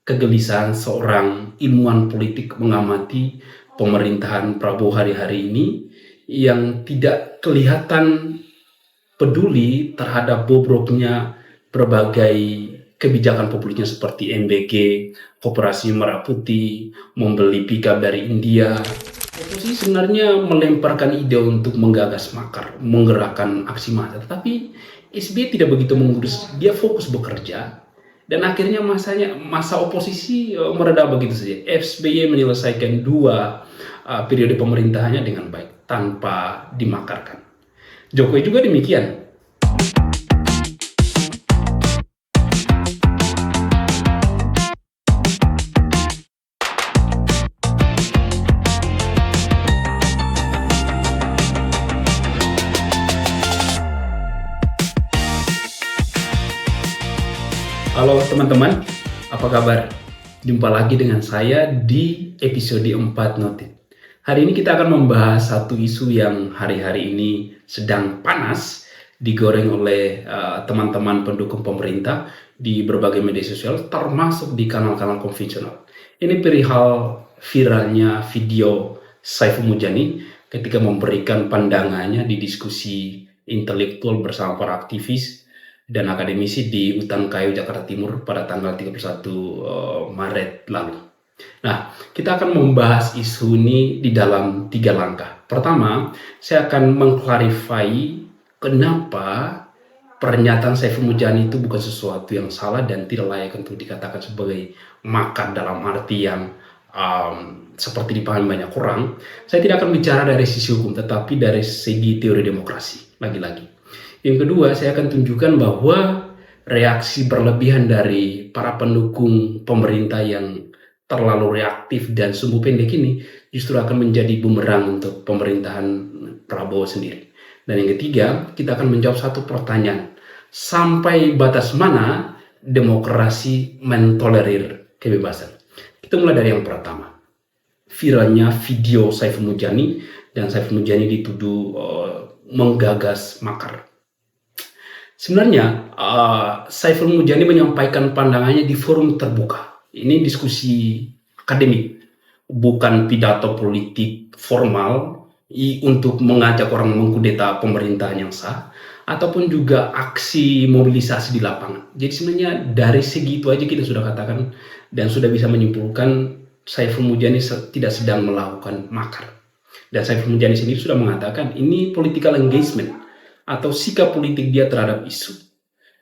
kegelisahan seorang ilmuwan politik mengamati pemerintahan Prabowo hari-hari ini yang tidak kelihatan peduli terhadap bobroknya berbagai kebijakan publiknya seperti MBG, Koperasi Merah Putih, membeli pickup dari India. Oposisi sebenarnya melemparkan ide untuk menggagas makar, menggerakkan aksi massa, tetapi SBY tidak begitu mengurus, dia fokus bekerja dan akhirnya masa oposisi mereda begitu saja. SBY menyelesaikan dua periode pemerintahannya dengan baik tanpa dimakarkan. Jokowi juga demikian. Halo teman-teman, apa kabar? Jumpa lagi dengan saya di episode 4 Notit. Hari ini kita akan membahas satu isu yang hari-hari ini sedang panas digoreng oleh teman-teman pendukung pemerintah di berbagai media sosial, termasuk di kanal-kanal konvensional. Ini perihal viralnya video Saiful Mujani ketika memberikan pandangannya di diskusi intelektual bersama para aktivis dan akademisi di Utan Kayu, Jakarta Timur pada tanggal 31 Maret lalu. Nah, kita akan membahas isu ini di dalam 3 langkah. Pertama, saya akan mengklarifikasi kenapa pernyataan Saiful Mujani itu bukan sesuatu yang salah dan tidak layak untuk dikatakan sebagai makar dalam arti yang seperti dipahami banyak orang. Saya tidak akan bicara dari sisi hukum, tetapi dari segi teori demokrasi, lagi-lagi. Yang kedua, saya akan tunjukkan bahwa reaksi berlebihan dari para pendukung pemerintah yang terlalu reaktif dan sumbu pendek ini justru akan menjadi bumerang untuk pemerintahan Prabowo sendiri. Dan yang ketiga, kita akan menjawab satu pertanyaan. Sampai batas mana demokrasi mentolerir kebebasan? Kita mulai dari yang pertama. Viralnya video Saiful Mujani, dan Saiful Mujani dituduh menggagas makar. Sebenarnya Saiful Mujani menyampaikan pandangannya di forum terbuka. Ini diskusi akademik, bukan pidato politik formal untuk mengajak orang mengkudeta pemerintahan yang sah, ataupun juga aksi mobilisasi di lapangan. Jadi sebenarnya dari segi itu aja kita sudah katakan dan sudah bisa menyimpulkan Saiful Mujani tidak sedang melakukan makar. Dan Saiful Mujani sendiri sudah mengatakan ini political engagement atau sikap politik dia terhadap isu.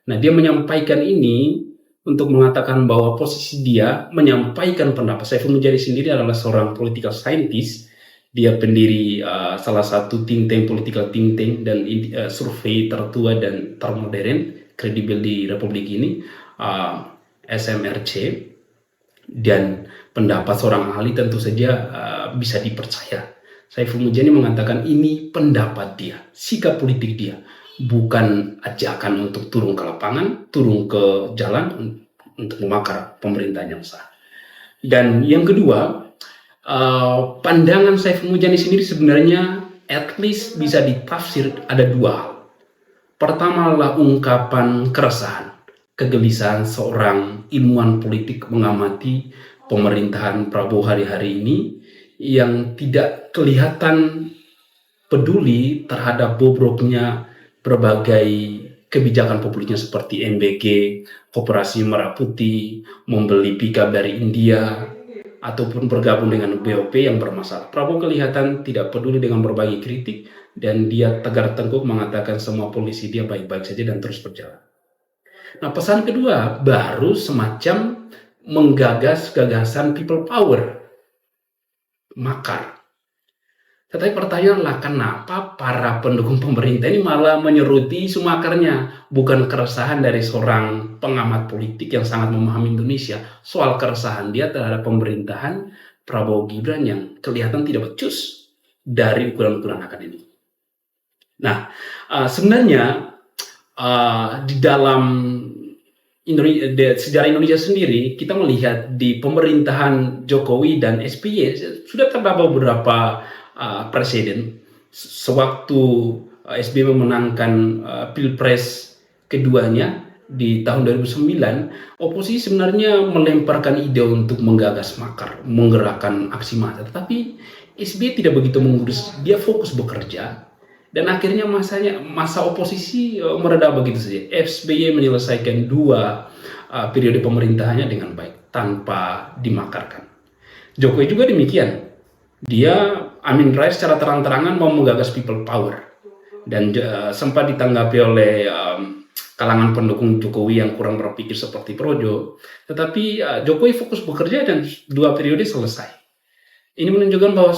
Nah, dia menyampaikan ini untuk mengatakan bahwa posisi dia menyampaikan pendapat. Saiful Mujani sendiri adalah seorang political scientist. Dia pendiri salah satu think tank, political think tank dan survei tertua dan termodern, kredibel di Republik ini, SMRC. Dan pendapat seorang ahli tentu saja bisa dipercaya. Saiful Mujani mengatakan ini pendapat dia, sikap politik dia, bukan ajakan untuk turun ke lapangan, turun ke jalan untuk memakar pemerintahan yang sah. Dan yang kedua, pandangan Saiful Mujani sendiri sebenarnya at least bisa ditafsir ada dua hal. Pertama adalah ungkapan keresahan, kegelisahan seorang ilmuwan politik mengamati pemerintahan Prabowo hari-hari ini yang tidak kelihatan peduli terhadap bobroknya berbagai kebijakan publiknya seperti MBG, Koperasi Merah Putih, membeli pickup dari India, ataupun bergabung dengan BOP yang bermasalah. Prabowo kelihatan tidak peduli dengan berbagai kritik dan dia tegar tengkuk mengatakan semua polisi dia baik-baik saja dan terus berjalan. Nah, pesan kedua baru semacam menggagas gagasan people power, makar. Tetapi pertanyaanlah kenapa para pendukung pemerintah ini malah menyeruti isu makarnya, bukan keresahan dari seorang pengamat politik yang sangat memahami Indonesia soal keresahan dia terhadap pemerintahan Prabowo Gibran yang kelihatan tidak becus dari ukuran-ukuran akademik. Nah, sebenarnya di dalam sejarah Indonesia sendiri, kita melihat di pemerintahan Jokowi dan SBY sudah terdapat beberapa presiden. Sewaktu SBY memenangkan pilpres keduanya, di tahun 2009, oposisi sebenarnya melemparkan ide untuk menggagas makar, menggerakkan aksi massa. Tetapi SBY tidak begitu mengurus, dia fokus bekerja. Dan akhirnya masa oposisi mereda begitu saja. SBY menyelesaikan 2 periode pemerintahannya dengan baik, tanpa dimakarkan. Jokowi juga demikian. Dia Amin Rais secara terang-terangan mau menggagas people power. Dan sempat ditanggapi oleh kalangan pendukung Jokowi yang kurang berpikir seperti Projo. Tetapi Jokowi fokus bekerja dan 2 periode selesai. Ini menunjukkan bahwa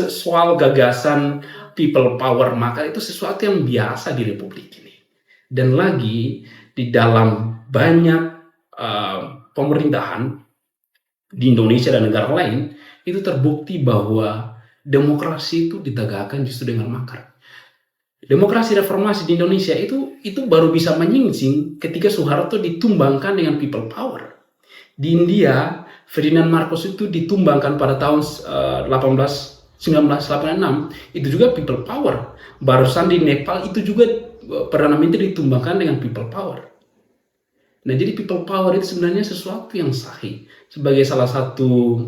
soal gagasan people power maka itu sesuatu yang biasa di Republik ini. Dan lagi di dalam banyak pemerintahan di Indonesia dan negara lain itu terbukti bahwa demokrasi itu ditegakkan justru dengan makar. Demokrasi reformasi di Indonesia itu baru bisa menyingsing ketika Soeharto ditumbangkan dengan people power. Di India, Ferdinand Marcos itu ditumbangkan pada tahun 1986, itu juga people power. Barusan di Nepal itu juga Perdana Menteri ditumbangkan dengan people power. Nah, jadi people power itu sebenarnya sesuatu yang sahih sebagai salah satu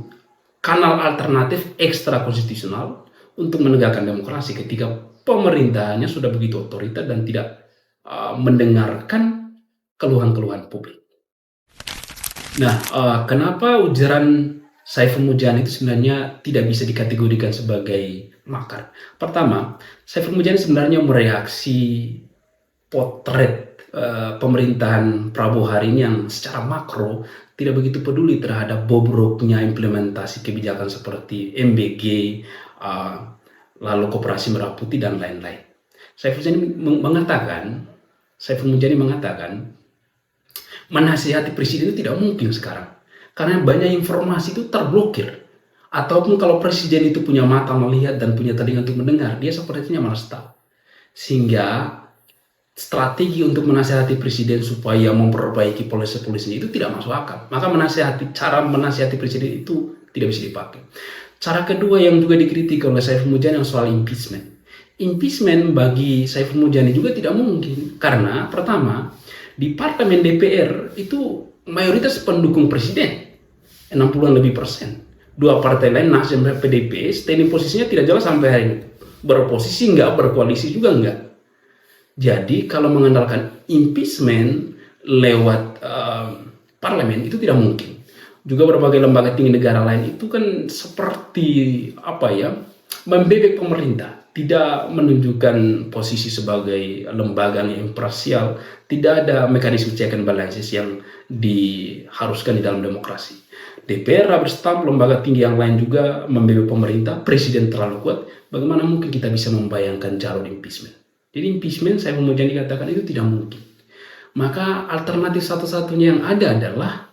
kanal alternatif ekstra konstitusional untuk menegakkan demokrasi ketika pemerintahannya sudah begitu otoriter dan tidak mendengarkan keluhan-keluhan publik. Nah, kenapa ujaran Saiful Mujani itu sebenarnya tidak bisa dikategorikan sebagai makar? Pertama, Saiful Mujani sebenarnya mereaksi potret pemerintahan Prabowo hari ini yang secara makro tidak begitu peduli terhadap bobroknya implementasi kebijakan seperti MBG, lalu Koperasi Merah Putih dan lain-lain. Saiful Mujani mengatakan menasihati presiden itu tidak mungkin sekarang karena banyak informasi itu terblokir, ataupun kalau presiden itu punya mata melihat dan punya telinga untuk mendengar, dia sepertinya malas tahu, sehingga strategi untuk menasihati presiden supaya memperbaiki polisi-polisinya itu tidak masuk akal. Maka cara menasihati presiden itu tidak bisa dipakai. Cara kedua yang juga dikritik oleh Saiful Mujani yang soal impeachment. Impeachment bagi Saiful Mujani juga tidak mungkin karena pertama, di parlemen DPR itu mayoritas pendukung presiden, 60-an lebih persen. 2 partai lain, Nasdem dan PDP, standing posisinya tidak jelas sampai hari ini. Beroposisi enggak, berkoalisi juga enggak. Jadi kalau mengandalkan impeachment lewat parlemen itu tidak mungkin. Juga berbagai lembaga tinggi negara lain itu kan seperti membebek pemerintah, tidak menunjukkan posisi sebagai lembaga yang imparsial, tidak ada mekanisme check and balances yang diharuskan di dalam demokrasi. DPR rubber stamp, lembaga tinggi yang lain juga membebek pemerintah, presiden terlalu kuat, bagaimana mungkin kita bisa membayangkan jalur impeachment? Jadi impeachment saya mau jadi katakan itu tidak mungkin. Maka alternatif satu-satunya yang ada adalah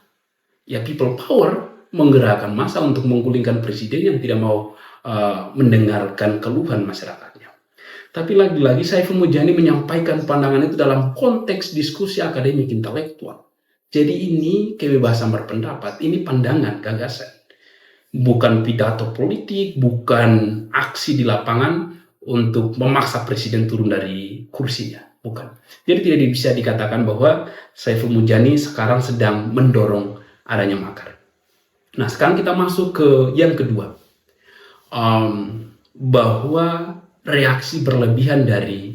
ya people power, menggerakkan massa untuk menggulingkan presiden yang tidak mau mendengarkan keluhan masyarakatnya. Tapi lagi-lagi Saiful Mujani menyampaikan pandangan itu dalam konteks diskusi akademik intelektual. Jadi ini kebebasan berpendapat, ini pandangan, gagasan. Bukan pidato politik, bukan aksi di lapangan untuk memaksa presiden turun dari kursinya. Bukan. Jadi tidak bisa dikatakan bahwa Saiful Mujani sekarang sedang mendorong adanya makar. Nah, sekarang kita masuk ke yang kedua. Bahwa reaksi berlebihan dari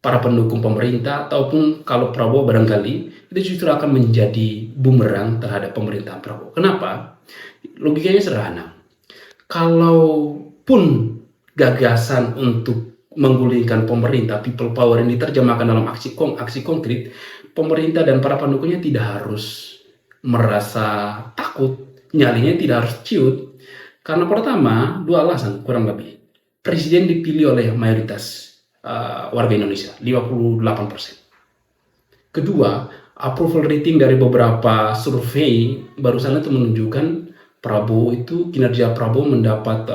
para pendukung pemerintah ataupun kalau Prabowo barangkali itu justru akan menjadi bumerang terhadap pemerintahan Prabowo. Kenapa? Logikanya sederhana. Kalaupun gagasan untuk menggulingkan pemerintah, people power yang diterjemahkan dalam aksi konkret, pemerintah dan para pendukungnya tidak harus merasa takut, nyalinya tidak harus ciut. Karena pertama, 2 alasan kurang lebih. Presiden dipilih oleh mayoritas warga Indonesia, 58%. Kedua, approval rating dari beberapa survei barusan itu menunjukkan kinerja Prabowo mendapat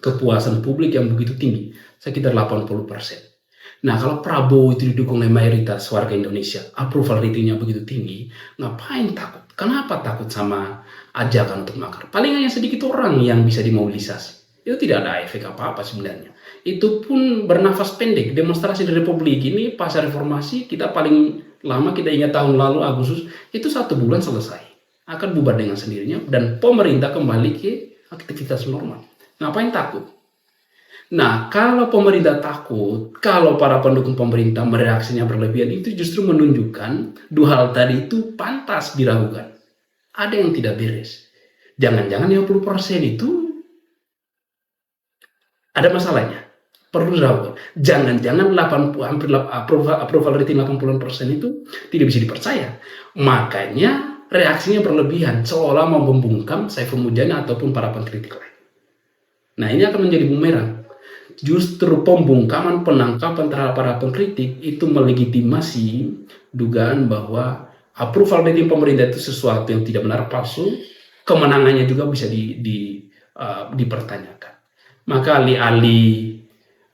kepuasan publik yang begitu tinggi, sekitar 80%. Nah, kalau Prabowo itu didukung oleh mayoritas warga Indonesia, approval ratingnya begitu tinggi, ngapain takut? Kenapa takut sama ajakan untuk makar? Paling hanya sedikit orang yang bisa dimobilisasi. Itu tidak ada efek apa-apa sebenarnya. Itu pun bernafas pendek. Demonstrasi di Republik ini pasca reformasi kita paling lama. Kita ingat tahun lalu Agustus, itu 1 bulan selesai, akan bubar dengan sendirinya dan pemerintah kembali ke aktivitas normal. Ngapain takut? Nah, kalau pemerintah takut, kalau para pendukung pemerintah mereaksinya berlebihan, itu justru menunjukkan dua hal tadi itu pantas diragukan. Ada yang tidak beres. Jangan-jangan 50% itu ada masalahnya, perlu diragukan. Jangan-jangan approval rating 80% itu tidak bisa dipercaya. Makanya reaksinya berlebihan, seolah mau membungkam Saiful Mujani ataupun para pengkritik lain. Nah, ini akan menjadi bumerang. Justru pembungkaman penangkapan terhadap para pengkritik itu melegitimasi dugaan bahwa approval rating pemerintah itu sesuatu yang tidak benar, palsu. Kemenangannya juga bisa dipertanyakan. Maka alih-alih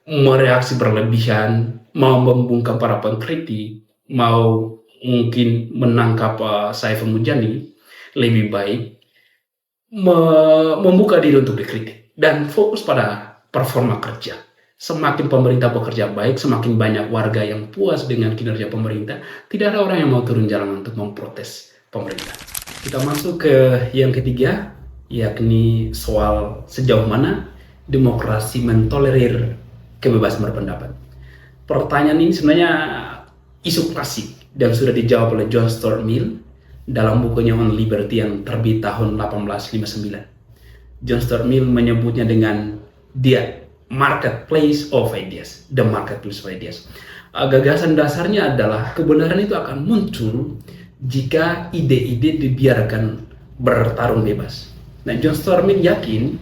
mereaksi berlebihan, mau membungkam para pengkritik, mau mungkin menangkap Saiful Mujani, lebih baik membuka diri untuk dikritik dan fokus pada performa kerja. Semakin pemerintah bekerja baik, semakin banyak warga yang puas dengan kinerja pemerintah. Tidak ada orang yang mau turun jalan untuk memprotes pemerintah. Kita masuk ke yang ketiga, yakni soal sejauh mana demokrasi mentolerir kebebasan berpendapat. Pertanyaan ini sebenarnya isu klasik dan sudah dijawab oleh John Stuart Mill dalam bukunya On Liberty yang terbit tahun 1859. John Stuart Mill menyebutnya dengan the marketplace of ideas, the marketplace of ideas. Gagasan dasarnya adalah kebenaran itu akan muncul jika ide-ide dibiarkan bertarung bebas. Nah, John Stuart Mill yakin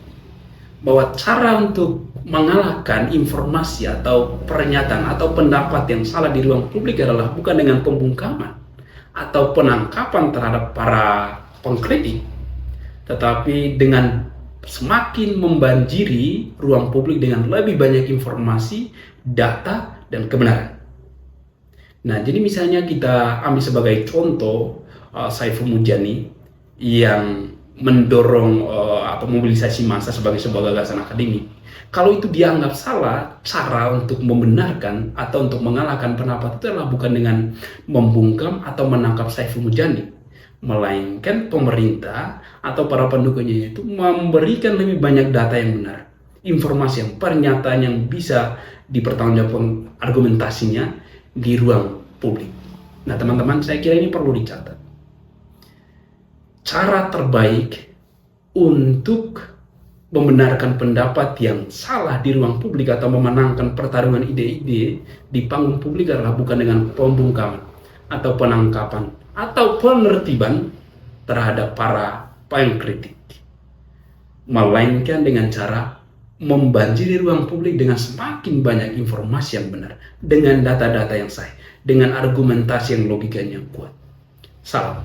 bahwa cara untuk mengalahkan informasi atau pernyataan atau pendapat yang salah di ruang publik adalah bukan dengan pembungkaman atau penangkapan terhadap para pengkritik, tetapi dengan semakin membanjiri ruang publik dengan lebih banyak informasi, data, dan kebenaran. Nah, jadi misalnya kita ambil sebagai contoh Saiful Mujani yang mendorong mobilisasi massa sebagai sebuah gagasan akademik. Kalau itu dianggap salah, cara untuk membenarkan atau untuk mengalahkan pendapat itu adalah bukan dengan membungkam atau menangkap Saiful Mujani, melainkan pemerintah atau para pendukungnya itu memberikan lebih banyak data yang benar, informasi yang pernyataan yang bisa dipertanggungjawabkan argumentasinya di ruang publik. Nah, teman-teman, saya kira ini perlu dicatat. Cara terbaik untuk membenarkan pendapat yang salah di ruang publik atau memenangkan pertarungan ide-ide di panggung publik adalah bukan dengan pembungkaman atau penangkapan atau penertiban terhadap para pengkritik, melainkan dengan cara membanjiri ruang publik dengan semakin banyak informasi yang benar, dengan data-data yang sahih, dengan argumentasi yang logikanya kuat. Salam.